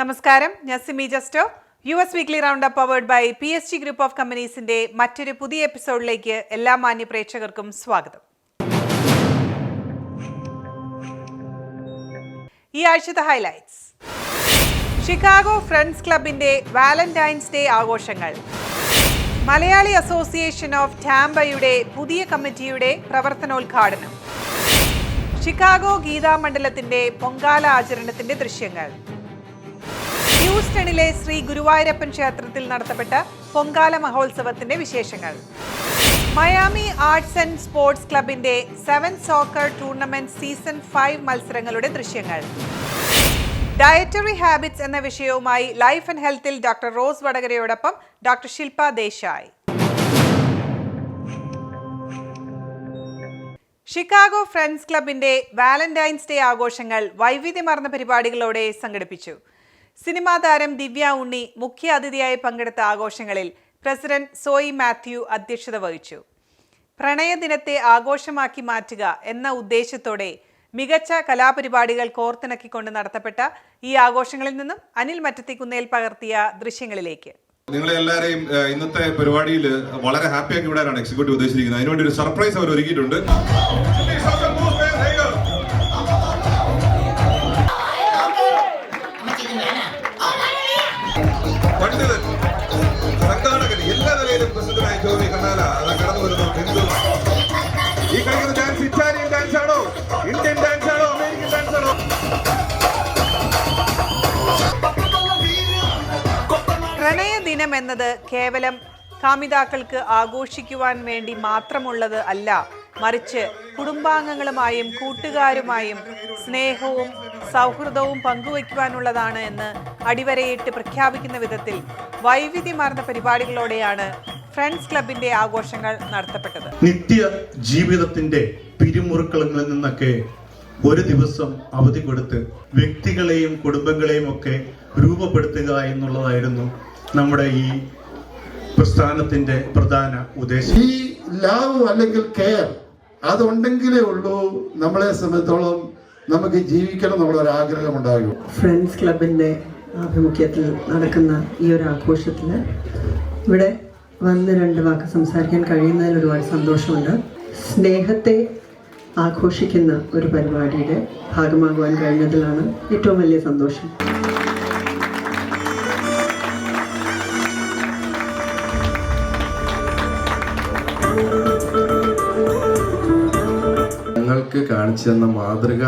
നമസ്കാരം, ഞാൻ Simi Justo. US weekly roundup powered by PSG group of കമ്പനീസിന്റെ മറ്റൊരു പുതിയ എപ്പിസോഡിലേക്ക് എല്ലാ മാന്യ പ്രേക്ഷകർക്കും സ്വാഗതം. ഈ ആഴ്ചത്തെ ഹൈലൈറ്റ്സ്: ഷിക്കാഗോ ഫ്രണ്ട്സ് ക്ലബിന്റെ വാലന്റൈൻസ് ഡേ ആഘോഷങ്ങൾ, മലയാളി അസോസിയേഷൻ ഓഫ് ടാംബയുടെ പുതിയ കമ്മിറ്റിയുടെ പ്രവർത്തനോദ്ഘാടനം, ഷിക്കാഗോ ഗീതാമണ്ഡലത്തിന്റെ പൊങ്കാല ആചരണത്തിന്റെ ദൃശ്യങ്ങൾ, ഹ്യൂസ്റ്റണിലെ ശ്രീ ഗുരുവായൂരപ്പൻ ക്ഷേത്രത്തിൽ നടത്തപ്പെട്ട പൊങ്കാല മഹോത്സവത്തിന്റെ വിശേഷങ്ങൾ, മയാമി ആർട്സ് ആൻഡ് സ്പോർട്സ് ക്ലബിന്റെ 7 സോക്കർ ടൂർണമെന്റ് സീസൺ 5 മത്സരങ്ങളുടെ ദൃശ്യങ്ങൾ, ഡയറ്ററി ഹാബിറ്റ്സ് എന്ന വിഷയവുമായി ലൈഫ് ആൻഡ് ഹെൽത്തിൽ ഡോക്ടർ റോസ് വടകരയോടൊപ്പം doctor Shilpa Desai. Chicago friends ക്ലബിന്റെ വാലന്റൈൻസ് ഡേ ആഘോഷങ്ങൾ വൈവിധ്യമാർന്ന പരിപാടികളോടെ സംഘടിപ്പിച്ചു. സിനിമാ താരം ദിവ്യ ഉണ്ണി മുഖ്യ അതിഥിയായി പങ്കെടുത്ത ആഘോഷങ്ങളിൽ പ്രസിഡന്റ് സോയി മാത്യു അധ്യക്ഷത വഹിച്ചു. പ്രണയദിനത്തെ ആഘോഷമാക്കി മാറ്റുക എന്ന ഉദ്ദേശത്തോടെ മികച്ച കലാപരിപാടികൾ കോർത്തിണക്കിക്കൊണ്ട് നടത്തപ്പെട്ട ഈ ആഘോഷങ്ങളിൽ നിന്നും അനിൽ മറ്റത്തിക്കുന്നേൽ പകർത്തിയ ദൃശ്യങ്ങളിലേക്ക്. നിങ്ങളെ എല്ലാവരെയും ഇന്നത്തെ പരിപാടിയിൽ വളരെ ഹാപ്പിയാക്കി വിടാനാണ് എക്സിക്യൂട്ടീവ് ഉദ്ദേശിച്ചിരിക്കുന്നത്. അതിനുവേണ്ടി ഒരു സർപ്രൈസ് അവർ ഒരുക്കിയിട്ടുണ്ട്. എല്ലാ നിലയിലും പ്രസിദ്ധനായ ജോലി കണ്ണാല കടന്നു വരുന്നു. ഈ കളിക്കുന്ന ഡാൻസ് ഇറ്റാലിയൻ ഡാൻസ് ആണോ, ഇന്ത്യൻ ഡാൻസ് ആണോ, അമേരിക്കൻ ഡാൻസ് ആണോ? പ്രണയദിനം എന്നത് കേവലം കാമിതാക്കൾക്ക് ആഘോഷിക്കുവാൻ വേണ്ടി മാത്രമുള്ളത് അല്ല, മറിച്ച് കുടുംബാംഗങ്ങളുമായും കൂട്ടുകാരുമായും സ്നേഹവും സൗഹൃദവും പങ്കുവയ്ക്കുവാനുള്ളതാണ് എന്ന് അടിവരയിട്ട് പ്രഖ്യാപിക്കുന്ന വിധത്തിൽ വൈവിധ്യമാർന്ന പരിപാടികളോടെയാണ് ഫ്രണ്ട്സ് ക്ലബിന്റെ ആഘോഷങ്ങൾ നടത്തപ്പെട്ടത്. നിത്യ ജീവിതത്തിന്റെ പിരിമുറുക്കളങ്ങളിൽ നിന്നൊക്കെ ഒരു ദിവസം അവധി കൊടുത്ത് വ്യക്തികളെയും കുടുംബങ്ങളെയും ഒക്കെ രൂപപ്പെടുത്തുക എന്നുള്ളതായിരുന്നു നമ്മുടെ ഈ പ്രസ്ഥാനത്തിന്റെ പ്രധാന ഉദ്ദേശം. ഈ ലവ് അല്ലെങ്കിൽ കെയർ അതുണ്ടെങ്കിലേ ഉള്ളൂ നമ്മളെ സംബന്ധിച്ചോളം നമുക്ക് ജീവിക്കണം എന്നുള്ള ഒരു ആഗ്രഹം ഉണ്ടാകും. ഫ്രണ്ട്സ് ക്ലബിന്റെ ആഭിമുഖ്യത്തിൽ നടക്കുന്ന ഈ ഒരു ആഘോഷത്തിൽ ഇവിടെ വന്ന് 2 വാക്ക് സംസാരിക്കാൻ കഴിയുന്നതിൽ ഒരുപാട് സന്തോഷമുണ്ട്. സ്നേഹത്തെ ആഘോഷിക്കുന്ന ഒരു പരിപാടിയുടെ ഭാഗമാകുവാൻ കഴിഞ്ഞതിലാണ് ഏറ്റവും വലിയ സന്തോഷം. ഞങ്ങൾക്ക് കാണിച്ചു തന്ന മാതൃക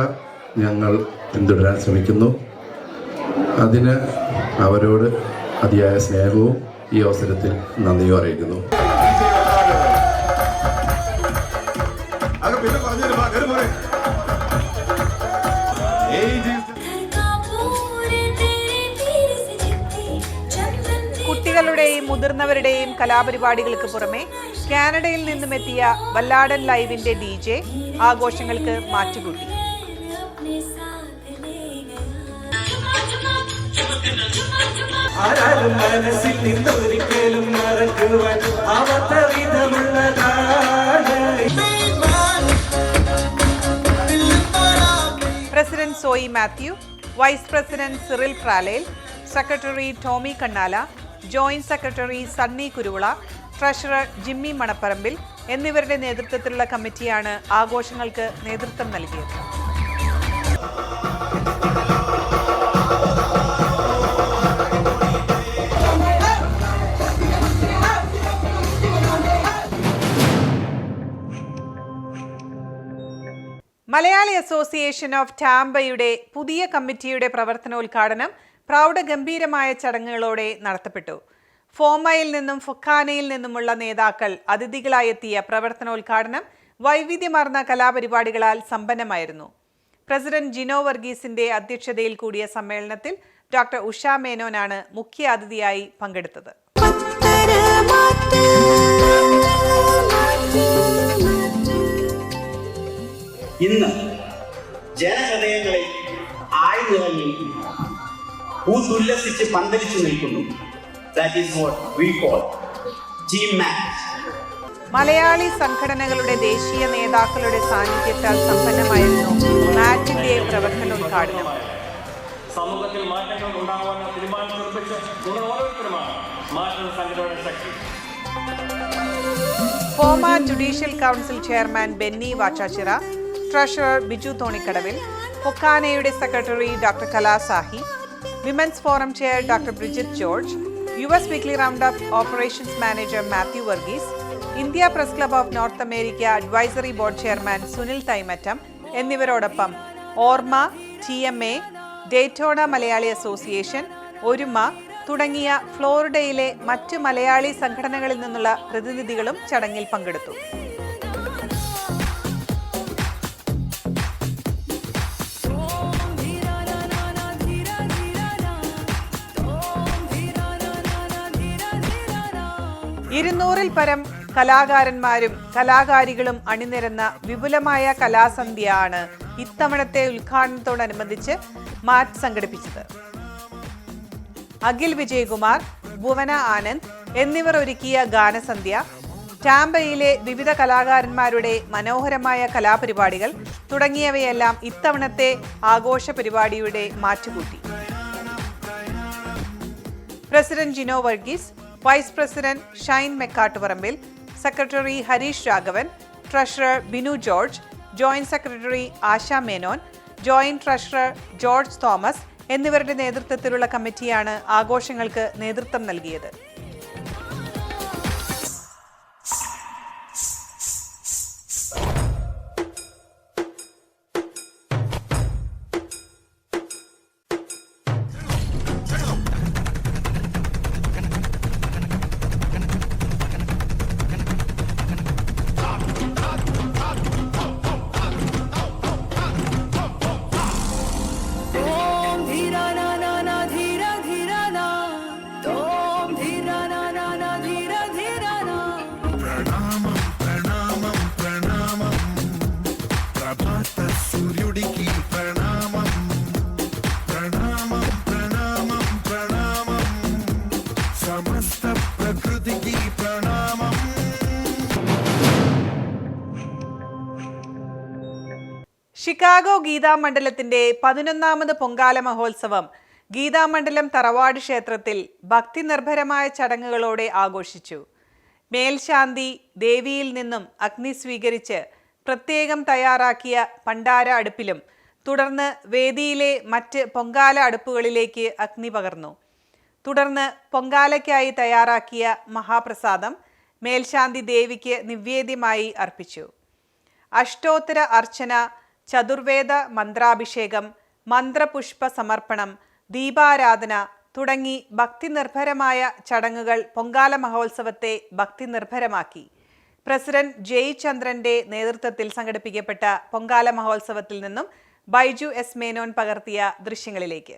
ഞങ്ങൾ പിന്തുടരാൻ ശ്രമിക്കുന്നു. അതിന് അവരോട് അതിയായ സ്നേഹവും ഈ അവസരത്തിൽ നന്ദിയും അറിയിക്കുന്നു. കുട്ടികളുടെയും മുതിർന്നവരുടെയും കലാപരിപാടികൾക്ക് പുറമെ കാനഡയിൽ നിന്നും എത്തിയ വല്ലാടൻ ലൈവിന്റെ DJ ആഘോഷങ്ങൾക്ക് മാറ്റുകൂട്ടി. President Soyi Mathew, vice president Cyril Pralel, secretary Tomy Kannala, joint secretary Sunny Kuruvila, treasurer Jimmy Manapparambil എന്നിവരുടെ നേതൃത്വത്തിലുള്ള കമ്മിറ്റിയാണ് ആഘോഷങ്ങൾക്ക് നേതൃത്വം നൽകിയത്. മലയാളി അസോസിയേഷൻ ഓഫ് ടാംബയുടെ പുതിയ കമ്മിറ്റിയുടെ പ്രവർത്തനോദ്ഘാടനം പ്രൗഢഗംഭീരമായ ചടങ്ങുകളോടെ നടത്തപ്പെട്ടു. ഫോമയിൽ നിന്നും ഫൊക്കാനയിൽ നിന്നുമുള്ള നേതാക്കൾ അതിഥികളായെത്തിയ പ്രവർത്തനോദ്ഘാടനം വൈവിധ്യമാർന്ന കലാപരിപാടികളാൽ സമ്പന്നമായിരുന്നു. പ്രസിഡന്റ് ജിനോ വർഗീസിന്റെ അധ്യക്ഷതയിൽ കൂടിയ സമ്മേളനത്തിൽ ഡോക്ടർ ഉഷ മേനോനാണ് മുഖ്യ അതിഥിയായി പങ്കെടുത്തത്. ഇന്ന് ജനഹൃദയങ്ങളിൽ ആഴ്ന്നിറങ്ങി ഉല്ലസിച്ച് പന്തലിച്ചു നിൽക്കുന്നു. That is what we call team match. Malayali സംഘടനകളുടെ ദേശീയ നേതാക്കളുടെ സാന്നിധ്യത്താൽ സമ്പന്നമായിരുന്നു മാറ്റിന്റെ പ്രവർത്തനോദ്ഘാടനം. സമൂഹത്തിൽ മാറ്റങ്ങൾ ഉണ്ടാകുവാനുള്ള തീരുമാനത്തിലുറപ്പിച്ച് നിങ്ങൾ ഓരോരുത്തരുമാണ് മാറ്റുന്ന സംഘടനയുടെ ശക്തി. Former judicial council chairman Benny Vachachira, treasurer Biju Thonikkadavil, പൊക്കാനയുടെ secretary doctor Kalasahi, women's forum chair doctor Brigit George, US weekly roundup operations manager Mathew Varghese, India press club of North America advisory board chairman Sunil Thaimattam എന്നിവരോടൊപ്പം Orma, TMA, Daytona Malayali association, ഒരുമ തുടങ്ങിയ ഫ്ലോറിഡയിലെ മറ്റ് മലയാളി സംഘടനകളിൽ നിന്നുള്ള പ്രതിനിധികളും ചടങ്ങിൽ പങ്കെടുത്തു. ഇരുന്നൂറിൽ പരം കലാകാരന്മാരും കലാകാരികളും അണിനിരന്ന വിപുലമായ കലാസന്ധ്യയാണ് ഇത്തവണത്തെ ഉദ്ഘാടനത്തോടനുബന്ധിച്ച് മാറ്റ് സംഘടിപ്പിച്ചത്. അഖിൽ വിജയകുമാർ, ഭുവന ആനന്ദ് എന്നിവർ ഒരുക്കിയ ഗാനസന്ധ്യ, ടാംബയിലെ വിവിധ കലാകാരന്മാരുടെ മനോഹരമായ കലാപരിപാടികൾ തുടങ്ങിയവയെല്ലാം ഇത്തവണത്തെ ആഘോഷ പരിപാടിയുടെ മാറ്റുകൂട്ടി. President Gino Varghese, vice president Shine Mekkattuparambil, secretary Harish Raghavan, treasurer Binu George, joint secretary Asha Menon, joint treasurer George Thomas എന്നിവരുടെ നേതൃത്വത്തിലുള്ള കമ്മിറ്റിയാണ് ആഘോഷങ്ങൾക്ക് നേതൃത്വം നൽകിയത്. ഷിക്കാഗോ ഗീതാമണ്ഡലത്തിന്റെ 11ാമത് പൊങ്കാല മഹോത്സവം ഗീതാമണ്ഡലം തറവാട് ക്ഷേത്രത്തിൽ ഭക്തിനിർഭരമായ ചടങ്ങുകളോടെ ആഘോഷിച്ചു. മേൽശാന്തി ദേവിയിൽ നിന്നും അഗ്നി സ്വീകരിച്ച് പ്രത്യേകം തയ്യാറാക്കിയ പണ്ടാര അടുപ്പിലും തുടർന്ന് വേദിയിലെ മറ്റ് പൊങ്കാല അടുപ്പുകളിലേക്ക് അഗ്നി പകർന്നു. തുടർന്ന് പൊങ്കാലയ്ക്കായി തയ്യാറാക്കിയ മഹാപ്രസാദം മേൽശാന്തി ദേവിക്ക് നിവേദ്യമായി അർപ്പിച്ചു. അഷ്ടോത്തര അർച്ചന, ചതുർവേദ മന്ത്രാഭിഷേകം, മന്ത്രപുഷ്പ സമർപ്പണം, ദീപാരാധന തുടങ്ങി ഭക്തിനിർഭരമായ ചടങ്ങുകൾ പൊങ്കാല മഹോത്സവത്തെ ഭക്തിനിർഭരമാക്കി. പ്രസിഡന്റ് ജയ് ചന്ദ്രന്റെ നേതൃത്വത്തിൽ സംഘടിപ്പിക്കപ്പെട്ട പൊങ്കാല മഹോത്സവത്തിൽ നിന്നും ബൈജു എസ് മേനോൻ പകർത്തിയ ദൃശ്യങ്ങളിലേക്ക്.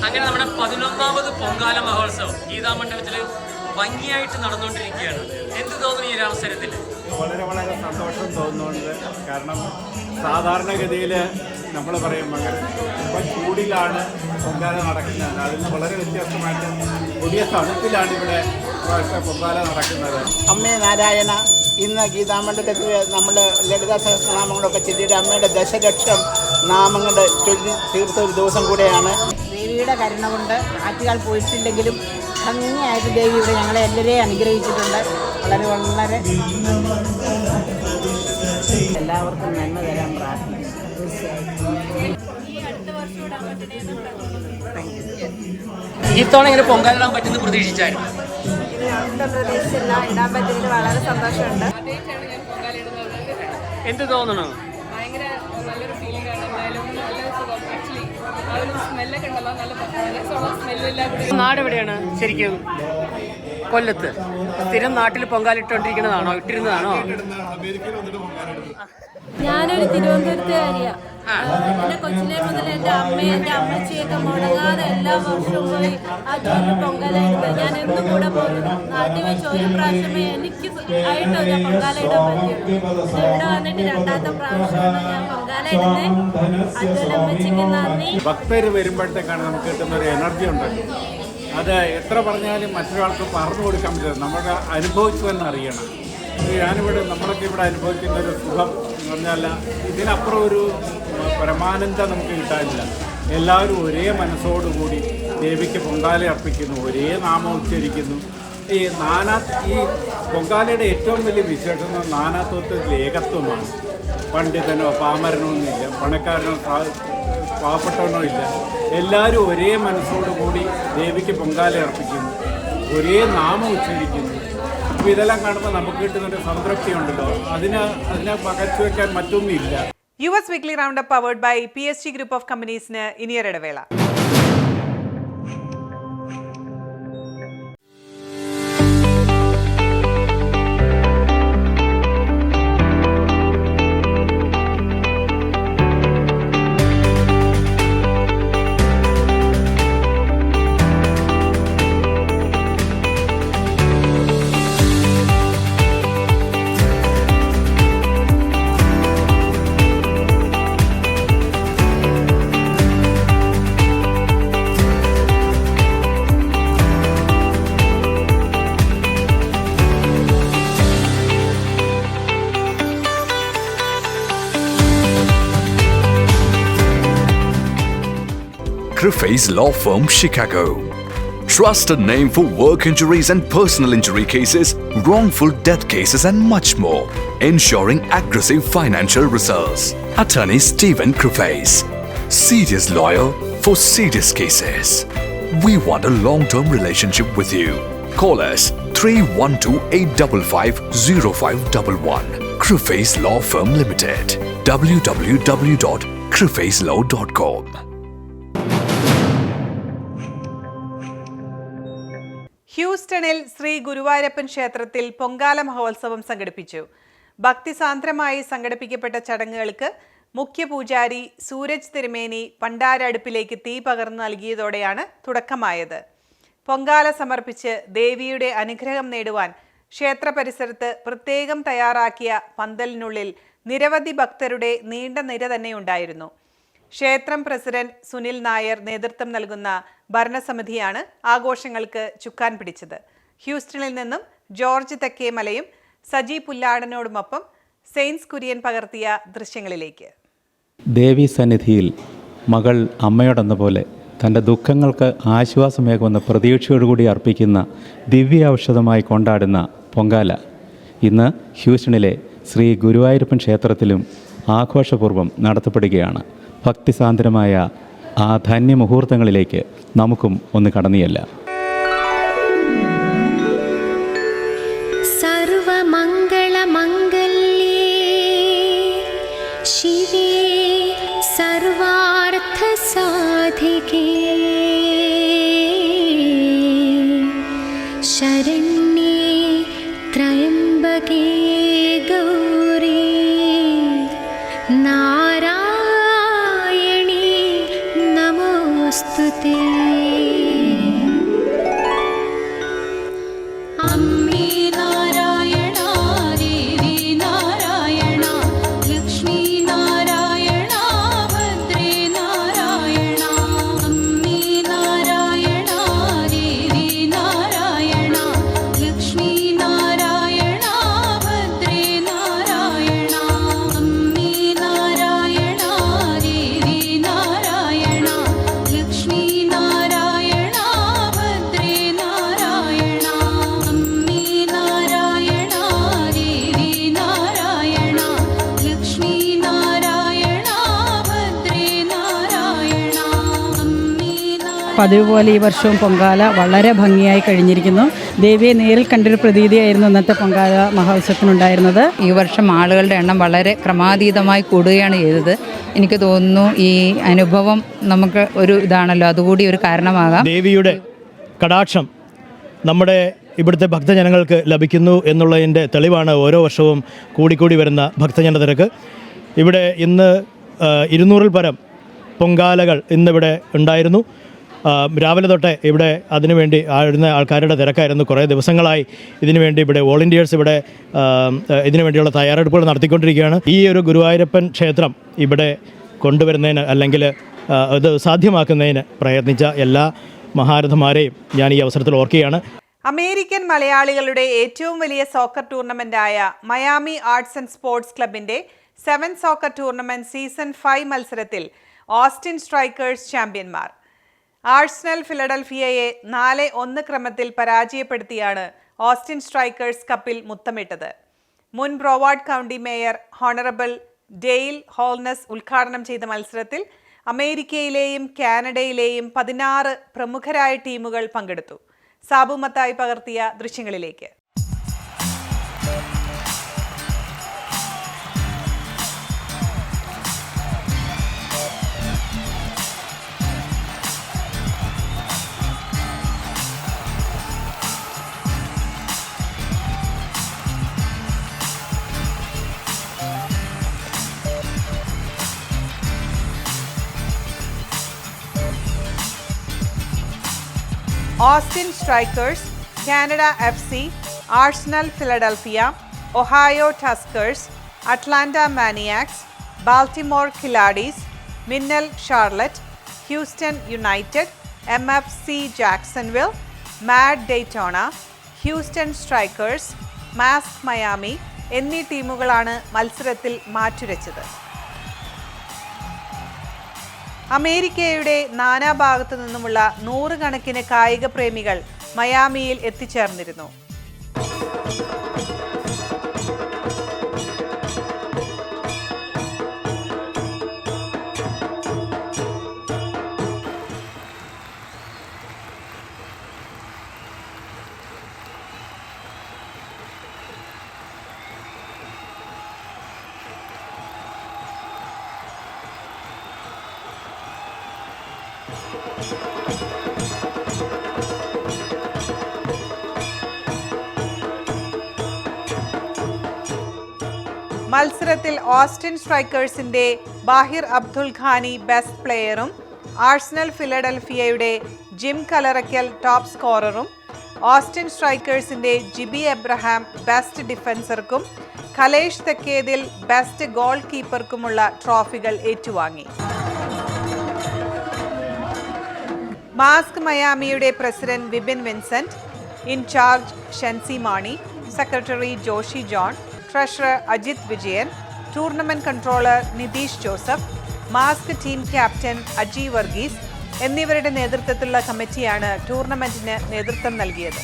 അങ്ങനെ നമ്മുടെ 11ാമത് പൊങ്കാല മഹോത്സവം ഗീതാമണ്ഡലത്തിൽ ഭംഗിയായിട്ട് നടന്നുകൊണ്ടിരിക്കുകയാണ്. എന്ത് തോന്നുന്നു ഈ ഒരു അവസരത്തിൽ? വളരെ വളരെ സന്തോഷം തോന്നുന്നുണ്ട്. കാരണം സാധാരണഗതിയിൽ നമ്മൾ പറയും ഇപ്പം ചൂടിലാണ് പൊങ്കാല നടക്കുന്നത്, അതിൽ നിന്ന് വളരെ വ്യത്യസ്തമായിട്ട് പുതിയ തണുപ്പിലാണ് ഇവിടെ പൊങ്കാല നടക്കുന്നത്. അമ്മേ നാരായണ, ഇന്ന് ഗീതാമണ്ഡലത്തിൽ നമ്മൾ ലളിതാ സഹസ്രനാമങ്ങളൊക്കെ ചൊല്ലിയിട്ട് അമ്മയുടെ ദശലക്ഷം നാമങ്ങൾ ചൊല്ലി തീർത്ത ഒരു ദിവസം കൂടെയാണ്. ദേവിയുടെ കരുണ കൊണ്ട് ആറ്റുകാൽ പോയിട്ടില്ലെങ്കിലും ഭംഗിയായിട്ട് ദേവി ഇവിടെ ഞങ്ങളെ എല്ലാവരെയും അനുഗ്രഹിച്ചിട്ടുണ്ട്. വളരെ വളരെ എല്ലാവർക്കും നന്മ തരാൻ പ്രാർത്ഥിക്കുന്നു. ഇത്തവണ ഇങ്ങനെ പൊങ്കാലിടാൻ പറ്റുന്ന പ്രതീക്ഷിച്ചായിരുന്നു? പ്രതീക്ഷിച്ചില്ല, ഇടാൻ പറ്റിയതിൽ വളരെ സന്തോഷമുണ്ട്. എന്ത് തോന്നണോ? ഭയങ്കര നല്ലൊരു ഫീലിംഗ് ആണ്. എന്തായാലും നല്ല സുഖം. ആക്ച്വലി ആ ഒരു സ്മെല്ലൊക്കെ ഉണ്ടല്ലോ, നല്ല സ്മെല്ലില്ല. നാട് എവിടെയാണ് ശരിക്കും? കൊല്ലത്ത്. സ്ഥിരം നാട്ടിൽ പൊങ്കാലിട്ടോണ്ടിരിക്കുന്നതാണോ, ഇട്ടിരുന്നതാണോ? ഞാനൊരു തിരുവനന്തപുരത്തുകാരിയാണ്. എൻ്റെ കൊച്ചിലെ മുതൽ എൻ്റെ അമ്മയും എൻ്റെ അമ്മച്ചിയൊക്കെ മുടങ്ങാതെ എല്ലാ വർഷവും പോയി ആ ചോറ് പൊങ്കാലയിടുന്നത്. ഞാൻ എന്നും കൂടെ പോകുന്നു. നാട്ടിൽ വെച്ച് ഒരു പ്രാവശ്യമേ എനിക്ക് ആയിട്ടൊരു പൊങ്കാല ഇടാൻ പറ്റുള്ളൂ. ഇവിടെ വന്നിട്ട് രണ്ടാമത്തെ പ്രാവശ്യമാണ് ഞാൻ പൊങ്കാല ഇടുന്നത്. അതുപോലെ അമ്മച്ചിക്ക് നന്ദി. ഭക്തർ വരുമ്പോഴത്തേക്കാണ് നമുക്ക് കിട്ടുന്ന ഒരു എനർജി ഉണ്ട്. ആ അത് എത്ര പറഞ്ഞാലും മറ്റൊരാൾക്ക് പറഞ്ഞു കൊടുക്കാൻ പറ്റില്ല. നമ്മുടെ അനുഭവിച്ചു തന്നെ അറിയണം. നമ്മളൊക്കെ ഇവിടെ അനുഭവിക്കുന്ന ഒരു സുഖം എന്ന് പറഞ്ഞാൽ ഇതിനപ്പുറം ഒരു പരമാനന്ദം നമുക്ക് കിട്ടാനില്ല. എല്ലാവരും ഒരേ മനസ്സോടുകൂടി ദേവിക്ക് പൊങ്കാല അർപ്പിക്കുന്നു, ഒരേ നാമം ഉച്ചരിക്കുന്നു. ഈ പൊങ്കാലയുടെ ഏറ്റവും വലിയ വിശേഷം നാനാത്വത്തിൽ ഏകത്വമാണ്. പണ്ഡിതനോ പാമരനോ ഒന്നുമില്ല, പണക്കാരനോ പാവപ്പെട്ടവനോ ഇല്ല. എല്ലാവരും ഒരേ മനസ്സോടുകൂടി ദേവിക്ക് പൊങ്കാല അർപ്പിക്കുന്നു, ഒരേ നാമം ഉച്ചരിക്കുന്നു. അപ്പോൾ ഇതെല്ലാം കാണുമ്പോൾ നമുക്ക് കിട്ടുന്നൊരു സംതൃപ്തി ഉണ്ടല്ലോ, അതിനെ പകച്ചുവെക്കാൻ മറ്റൊന്നുമില്ല. US Weekly Roundup powered by PSG Group of Companies-ന് ഇനിയൊരിടവേള. Crufay's Law Firm, Chicago. Trusted name for work injuries and personal injury cases, wrongful death cases and much more. Ensuring aggressive financial results. Attorney Stephen Crufay's. Serious lawyer for serious cases. We want a long-term relationship with you. Call us 312-855-0511. Crufay's Law Firm Limited. www.crufayslaw.com. ഹ്യൂസ്റ്റണിൽ Shri Guruvayurappan ക്ഷേത്രത്തിൽ പൊങ്കാല മഹോത്സവം സംഘടിപ്പിച്ചു. ഭക്തിസാന്ദ്രമായി സംഘടിപ്പിക്കപ്പെട്ട ചടങ്ങുകൾക്ക് മുഖ്യ പൂജാരി സൂരജ് തിരുമേനി പണ്ടാര അടുപ്പിലേക്ക് തീ പകർന്നു നൽകിയതോടെയാണ് തുടക്കമായത്. പൊങ്കാല സമർപ്പിച്ച് ദേവിയുടെ അനുഗ്രഹം നേടുവാൻ ക്ഷേത്ര പരിസരത്ത് പ്രത്യേകം തയ്യാറാക്കിയ പന്തലിനുള്ളിൽ നിരവധി ഭക്തരുടെ നീണ്ട നിര തന്നെയുണ്ടായിരുന്നു. ക്ഷേത്രം പ്രസിഡന്റ് സുനിൽ നായർ നേതൃത്വം നൽകുന്ന ഭരണസമിതിയാണ് ആഘോഷങ്ങൾക്ക് ചുക്കാൻ പിടിച്ചത്. ഹ്യൂസ്റ്റണിൽ നിന്നും ജോർജ് തെക്കേമലയും സജി പുല്ലാടനോടുമൊപ്പം സെയിൻസ് കുര്യൻ പകർത്തിയ ദൃശ്യങ്ങളിലേക്ക്. ദേവി സന്നിധിയിൽ മകൾ അമ്മയോടെന്ന പോലെ തൻ്റെ ദുഃഖങ്ങൾക്ക് ആശ്വാസമേകുന്ന പ്രതീക്ഷയോടുകൂടി അർപ്പിക്കുന്ന ദിവ്യ ഔഷധമായി കൊണ്ടാടുന്ന പൊങ്കാല ഇന്ന് ഹ്യൂസ്റ്റണിലെ ശ്രീ ഗുരുവായൂരപ്പൻ ക്ഷേത്രത്തിലും ആഘോഷപൂർവ്വം നടത്തപ്പെടുകയാണ്. ഭക്തിസാന്ദ്രമായ ആ ധന്യമുഹൂർത്തങ്ങളിലേക്ക് നമുക്കും ഒന്ന് കടന്നുചെല്ലാം. സർവമംഗളമംഗല്യേ ശിവേ സർവാർത്ഥസാധികേ ശരണ്യേ ത്രയംബകേ ഗൗരീ നാരായണീ നമോസ്തുതേ. പതിവ് പോലെ ഈ വർഷവും പൊങ്കാല വളരെ ഭംഗിയായി കഴിഞ്ഞിരിക്കുന്നു. ദേവിയെ നേരിൽ കണ്ടൊരു പ്രതീതിയായിരുന്നു ഇന്നത്തെ പൊങ്കാല മഹോത്സവത്തിനുണ്ടായിരുന്നത്. ഈ വർഷം ആളുകളുടെ എണ്ണം വളരെ ക്രമാതീതമായി കൂടുകയാണ് ചെയ്തത്. എനിക്ക് തോന്നുന്നു ഈ അനുഭവം നമുക്ക് ഒരു ഇതാണല്ലോ, അതുകൂടി ഒരു കാരണമാകാം. ദേവിയുടെ കടാക്ഷം നമ്മുടെ ഇവിടുത്തെ ഭക്തജനങ്ങൾക്ക് ലഭിക്കുന്നു എന്നുള്ളതിൻ്റെ തെളിവാണ് ഓരോ വർഷവും കൂടിക്കൂടി വരുന്ന ഭക്തജന തിരക്ക്. ഇവിടെ ഇന്ന് 200-ൽ പരം പൊങ്കാലകൾ ഇന്നിവിടെ ഉണ്ടായിരുന്നു. രാവിലെ തൊട്ടേ ഇവിടെ അതിനുവേണ്ടി ആടുന്ന ആൾക്കാരുടെ തിരക്കായിരുന്നു. കുറേ ദിവസങ്ങളായി ഇതിനുവേണ്ടി ഇവിടെ വോളണ്ടിയേഴ്സ് ഇവിടെ ഇതിനുവേണ്ടിയുള്ള തയ്യാറെടുപ്പുകൾ നടത്തിക്കൊണ്ടിരിക്കുകയാണ്. ഈ ഒരു ഗുരുവായൂരപ്പൻ ക്ഷേത്രം ഇവിടെ കൊണ്ടുവരുന്നതിന് അല്ലെങ്കിൽ ഇത് സാധ്യമാക്കുന്നതിന് പ്രയത്നിച്ച എല്ലാ മഹാരഥന്മാരെയും ഞാൻ ഈ അവസരത്തിൽ ഓർക്കുകയാണ്. അമേരിക്കൻ മലയാളികളുടെ ഏറ്റവും വലിയ സോക്കർ ടൂർണമെന്റായ മയാമി ആർട്സ് ആൻഡ് സ്പോർട്സ് ക്ലബിന്റെ 7 സോക്കർ ടൂർണമെന്റ് സീസൺ 5 മത്സരത്തിൽ ഓസ്റ്റിൻ സ്ട്രൈക്കേഴ്സ് ചാമ്പ്യന്മാർ. ആഴ്സണൽ ഫിലഡൽഫിയയെ 4-1 ക്രമത്തിൽ പരാജയപ്പെടുത്തിയാണ് ഓസ്റ്റിൻ സ്ട്രൈക്കേഴ്സ് കപ്പിൽ മുത്തമിട്ടത്. മുൻ Broward county mayor honourable Dale Holness ഉദ്ഘാടനം ചെയ്ത മത്സരത്തിൽ അമേരിക്കയിലെയും കാനഡയിലെയും 16 പ്രമുഖരായ ടീമുകൾ പങ്കെടുത്തു. സാബു മത്തായി പകർത്തിയ ദൃശ്യങ്ങളിലേക്ക്. Austin Strikers, Canada FC, Arsenal Philadelphia, Ohio Tuskers, Atlanta Maniacs, Baltimore Kiladis, Minnell Charlotte, Houston United, MFC Jacksonville, Mad Daytona, Houston Strikers, Mask Miami എന്നീ ടീമുകളാണ് മത്സരത്തിൽ മാറ്റുരച്ചത്. അമേരിക്കയുടെ നാനാഭാഗത്തു നിന്നുമുള്ള 100 കണക്കിന് കായിക പ്രേമികൾ മയാമിയിൽ എത്തിച്ചേർന്നിരുന്നു. മത്സരത്തിൽ ഓസ്റ്റിൻ സ്ട്രൈക്കേഴ്സിന്റെ ബാഹിർ അബ്ദുൽ ഖാനി ബെസ്റ്റ് പ്ലെയറും ആഴ്സണൽ ഫിലഡൽഫിയയുടെ ജിം കലറയ്ക്കൽ ടോപ്പ് സ്കോററും ഓസ്റ്റിൻ സ്ട്രൈക്കേഴ്സിന്റെ ജിബി എബ്രഹാം ബെസ്റ്റ് ഡിഫൻസർക്കും ഖലേഷ് തെക്കേതിൽ ബെസ്റ്റ് ഗോൾ കീപ്പർക്കുമുള്ള ട്രോഫികൾ ഏറ്റുവാങ്ങി. മാസ്ക് മയാമിയുടെ president Vipin Vincent, in-charge Shency Mani, secretary Joshy John, treasurer Ajith Vijayan, tournament controller Nitheesh Joseph, MASC team captain Aji Varghese എന്നിവരുടെ നേതൃത്വത്തിലുള്ള കമ്മിറ്റിയാണ് ടൂർണമെന്റിന് നേതൃത്വം നൽകിയത്.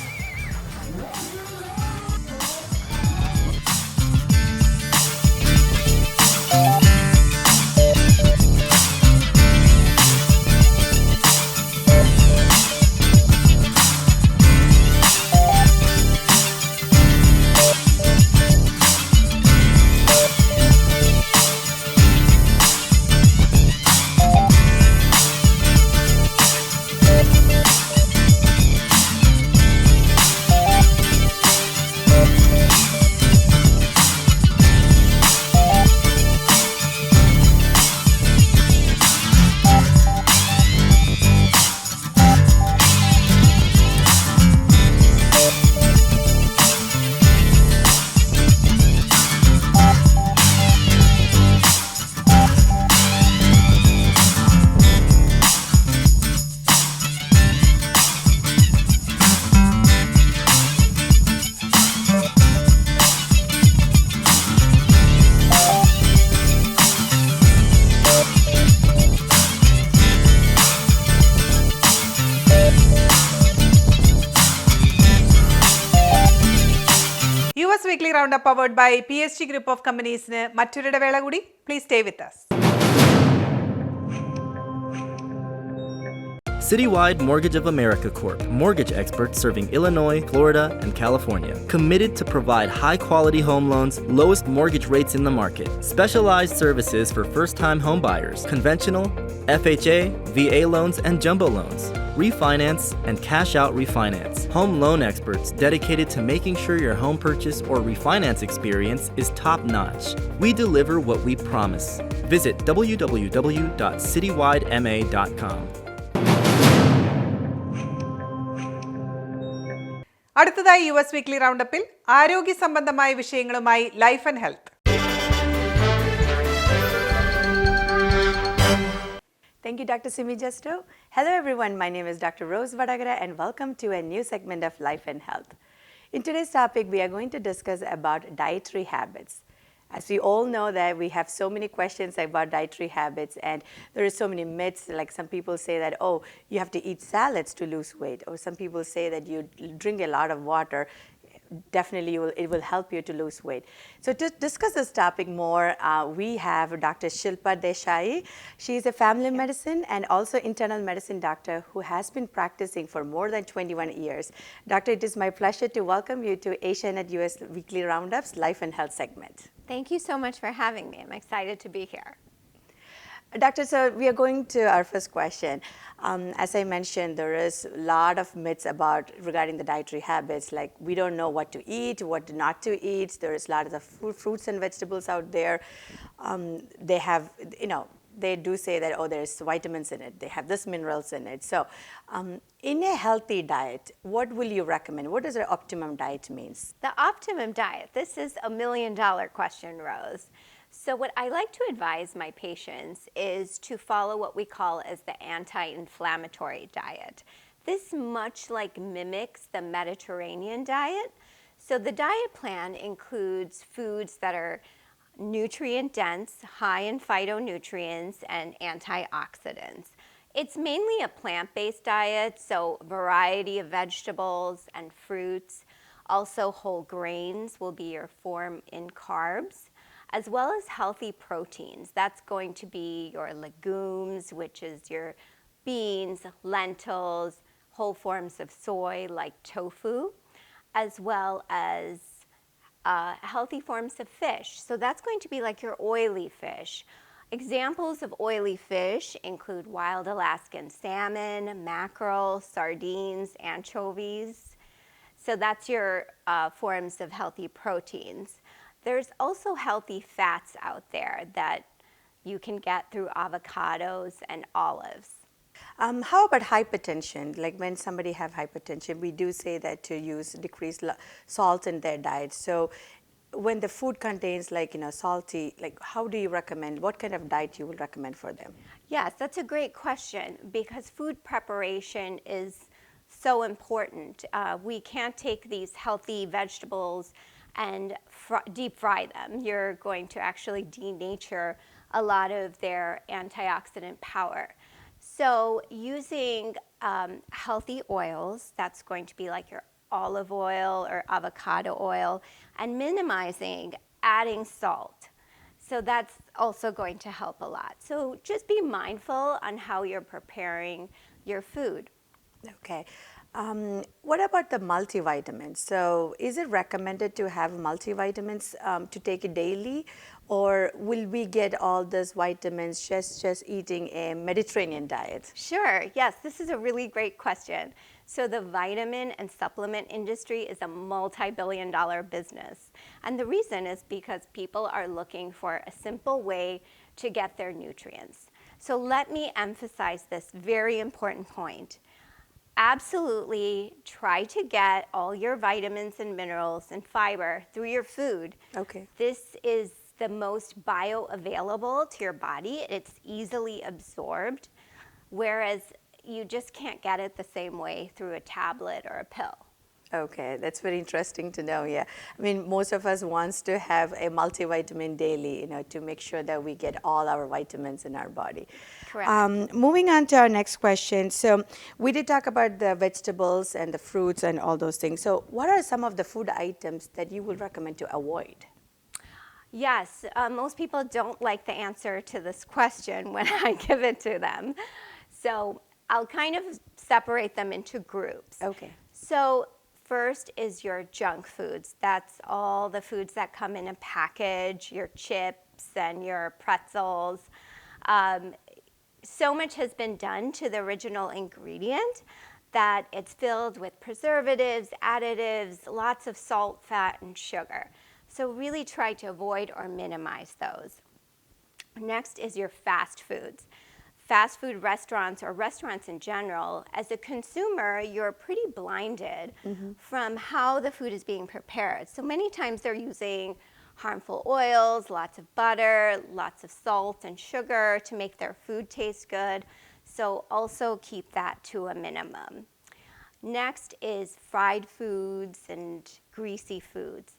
Weekly Roundup powered by PSG Group of Companies. മറ്റൊരു വേള കൂടി. Please stay with us. Citywide Mortgage of America Corp. Mortgage experts serving Illinois, Florida, and California. Committed to provide high-quality home loans, lowest mortgage rates in the market. Specialized services for first-time home buyers. Conventional, FHA, VA loans, and jumbo loans. Refinance and cash-out refinance. Home loan experts dedicated to making sure your home purchase or refinance experience is top-notch. We deliver what we promise. Visit www.citywidema.com. അടുത്തതായി US weekly റൗണ്ടപ്പിൽ ആരോഗ്യ സംബന്ധമായ വിഷയങ്ങളുമായി life and health. Thank you, Dr. Simi Jesto. Hello, everyone. My name is Dr. Rose Vadakara, and welcome to a new segment of Life and Health. In today's topic, we are going to discuss about dietary habits. As we all know that we have so many questions about dietary habits, and there are so many myths. Like some people say that, oh, you have to eat salads to lose weight, or some people say that you drink a lot of water. Definitely it will help you to lose weight. So to discuss this topic more, we have Dr. Shilpa Desai. She is a family medicine and also internal medicine doctor who has been practicing for more than 21 years. Doctor, it is my pleasure to welcome you to Asianet US Weekly Roundup's Life and Health segment. Thank you so much for having me. I'm excited to be here. Doctor, so we are going to our first question. As I mentioned, there is a lot of myths regarding the dietary habits, like we don't know what to eat, what not to eat. There is a lot of fruits and vegetables out there. They have, they do say that, oh, there's vitamins in it. They have this minerals in it. So in a healthy diet, what will you recommend? What does the optimum diet means? The optimum diet, this is $1 million question, Rose. So what I like to advise my patients is to follow what we call as the anti-inflammatory diet. This much like mimics the Mediterranean diet. So the diet plan includes foods that are nutrient dense, high in phytonutrients and antioxidants. It's mainly a plant-based diet, so a variety of vegetables and fruits. Also whole grains will be your form in carbs, as well as healthy proteins. That's going to be your legumes, which is your beans, lentils, whole forms of soy like tofu, as well as healthy forms of fish. So that's going to be like your oily fish. Examples of oily fish include wild Alaskan salmon, mackerel, sardines, anchovies. So that's your forms of healthy proteins. There's also healthy fats out there that you can get through avocados and olives. How about hypertension? Like when somebody have hypertension, we do say that to decrease salt in their diet. So when the food contains salty, how do you recommend, what kind of diet you will recommend for them? Yes, that's a great question because food preparation is so important. We can't take these healthy vegetables and deep fry them. You're going to actually denature a lot of their antioxidant power. So using healthy oils, that's going to be like your olive oil or avocado oil, and minimizing adding salt. So that's also going to help a lot. So just be mindful on how you're preparing your food. Okay. What about the multivitamins? So is it recommended to have multivitamins to take it daily, or will we get all those vitamins just eating a Mediterranean diet? Sure, yes, this is a really great question. So the vitamin and supplement industry is a multi-billion-dollar business. And the reason is because people are looking for a simple way to get their nutrients. So let me emphasize this very important point. Absolutely try to get all your vitamins and minerals and fiber through your food. Okay. This is the most bioavailable to your body. It's easily absorbed, whereas you just can't get it the same way through a tablet or a pill. Okay, that's very interesting to know, yeah. I mean, most of us wants to have a multivitamin daily, to make sure that we get all our vitamins in our body. Correct. Moving on to our next question. So we did talk about the vegetables and the fruits and all those things. So what are some of the food items that you would recommend to avoid? Yes, most people don't like the answer to this question when I give it to them. So I'll kind of separate them into groups. Okay. So first is your junk foods. That's all the foods that come in a package, your chips and your pretzels. So much has been done to the original ingredient that it's filled with preservatives, additives, lots of salt, fat, and sugar. So really try to avoid or minimize those. Next is your fast foods. Fast food restaurants or restaurants in general, as a consumer, you're pretty blinded from how the food is being prepared. So many times they're using harmful oils, lots of butter, lots of salt and sugar to make their food taste good. So also keep that to a minimum. Next is fried foods and greasy foods.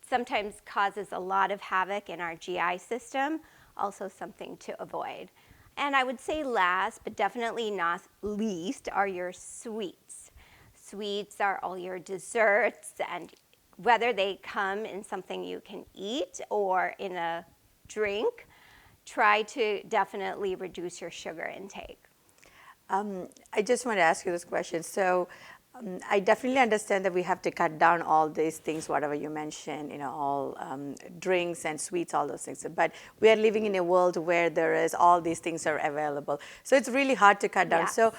Sometimes causes a lot of havoc in our GI system, also something to avoid. And I would say last, but definitely not least, are your sweets. Sweets are all your desserts, and whether they come in something you can eat or in a drink, try to definitely reduce your sugar intake. I just want to ask you this question. So I definitely understand that we have to cut down all these things, whatever you mentioned, all drinks and sweets, all those things. But we are living in a world where all these things are available. So it's really hard to cut down. Yes. So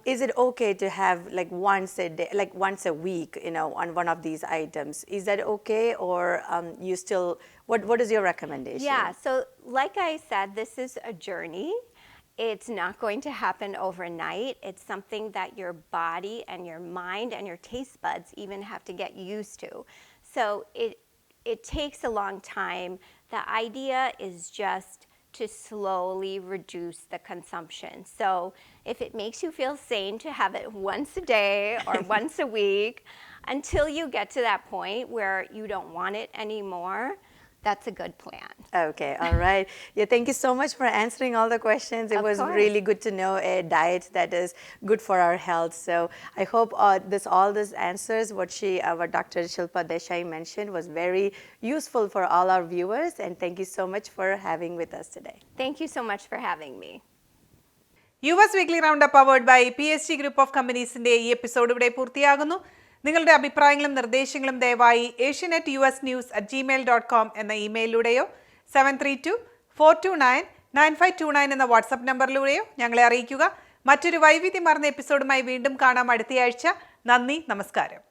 is it okay to have like once a day, like once a week, on one of these items? Is that okay, or you still, what is your recommendation? Yeah, so like I said, this is a journey. It's not going to happen overnight. It's something that your body and your mind and your taste buds even have to get used to. So it takes a long time. The idea is just to slowly reduce the consumption. So if it makes you feel sane to have it once a day or once a week, until you get to that point where you don't want it anymore, that's a good plan. Okay, all right. Yeah, thank you so much for answering all the questions. It was really good to know a diet that is good for our health. So I hope all these answers, what Dr. Shilpa Desai mentioned, was very useful for all our viewers. And thank you so much for having with us today. Thank you so much for having me. US Weekly Roundup powered by PSG Group of Companies in the episode of Purtiagunu. നിങ്ങളുടെ അഭിപ്രായങ്ങളും നിർദ്ദേശങ്ങളും ദയവായി asianetusnews@gmail.com എന്ന ഇമെയിലിലൂടെയോ 7324299529 എന്ന WhatsApp നമ്പറിലൂടെയോ ഞങ്ങളെ അറിയിക്കുക. മറ്റൊരു വൈവിധ്യമാർന്ന എപ്പിസോഡുമായി വീണ്ടും കാണാം അടുത്തയാഴ്ച. നന്ദി, നമസ്കാരം.